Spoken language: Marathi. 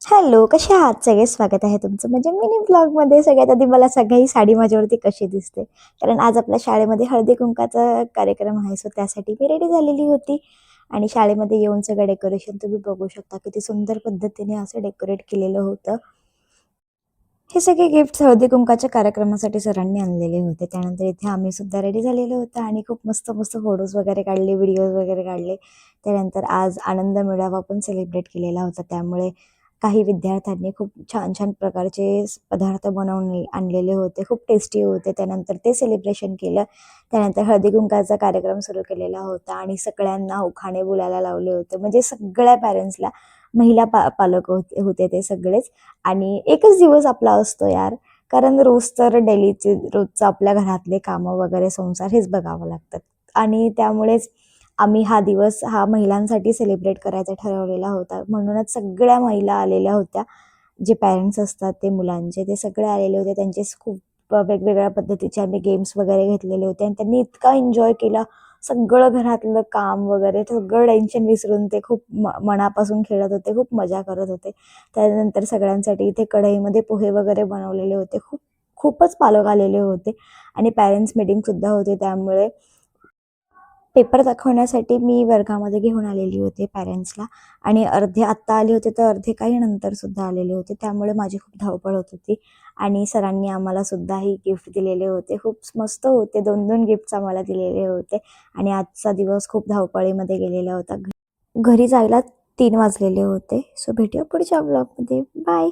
हॅलो, कसे आहात सगळे? स्वागत आहे तुमचं म्हणजे मिनी ब्लॉगमध्ये. सगळ्यात आधी मला सांगा ही साडी माझ्यावरती कशी दिसते? कारण आज आपल्या शाळेमध्ये हळदी-कुंकवाचा कार्यक्रम आहे, सो त्यासाठी मी रेडी झालेली होती आणि शाळेमध्ये येऊन सगळं डेकोरेशन तुम्ही बघू शकता. किती सुंदर पद्धतीने असं डेकोरेट केलेलं होतं. हे सगळे गिफ्ट्स हळदी-कुंकवाच्या कार्यक्रमासाठी सरांनी आणलेले होते. त्यानंतर इथे आम्ही सुद्धा रेडी झालेलो होतो आणि खूप मस्त-मस्त फोटोज वगैरे काढले, व्हिडिओज वगैरे काढले. त्यानंतर आज आनंद मेळावा पण सेलिब्रेट केलेला होता. त्यामुळे काही विद्यार्थ्यांनी खूप छान-छान प्रकारचे पदार्थ बनवून आणलेले होते. खूप टेस्टी होते. त्यानंतर ते सेलिब्रेशन केलं. त्यानंतर हळदी-कुंकवाचा कार्यक्रम सुरू केलेला होता आणि सगळ्यांना उखाणे बोलायला लावले होते. म्हणजे सगळ्या पॅरेंट्सला, महिला पालक होते होते ते सगळेच. आणि एकच दिवस आपला असतो यार, कारण रोज तर रोजचं आपल्या घरातले कामं वगैरे संसार हेच बघावं लागतात आणि त्यामुळेच आम्ही हा दिवस हा महिलांसाठी सेलिब्रेट करायचा ठरवलेला होता. म्हणूनच सगळ्या महिला आलेल्या होत्या. जे पॅरेंट्स असतात ते मुलांचे, ते सगळे आलेले होते. त्यांचे खूप वेगवेगळ्या पद्धतीचे आम्ही गेम्स वगैरे घेतलेले होते आणि त्यांनी इतका एन्जॉय केला. सगळं घरातलं काम वगैरे सगळं टेन्शन विसरून ते खूप मनापासून खेळत होते, खूप मजा करत होते. त्यानंतर सगळ्यांसाठी इथे कढईमध्ये पोहे वगैरे बनवलेले होते. खूपच पालक आलेले होते आणि पॅरेंट्स मीटिंगसुद्धा होती. त्यामुळे पेपर दाखवण्यासाठी मी वर्गामध्ये घेऊन आलेली होते पॅरेंट्सला आणि अर्धे आत्ता आले होते, तर अर्धे काही नंतरसुद्धा आलेले होते. त्यामुळे माझी खूप धावपळ होत होती आणि सरांनी आम्हाला सुद्धाही गिफ्ट दिलेले होते. खूप मस्त होते. 2-2 गिफ्ट्स आम्हाला दिलेले होते आणि आजचा दिवस खूप धावपळीमध्ये गेलेला होता. घरी जायला 3 वाजलेले होते. सो भेटूया पुढच्या ब्लॉगमध्ये. बाय.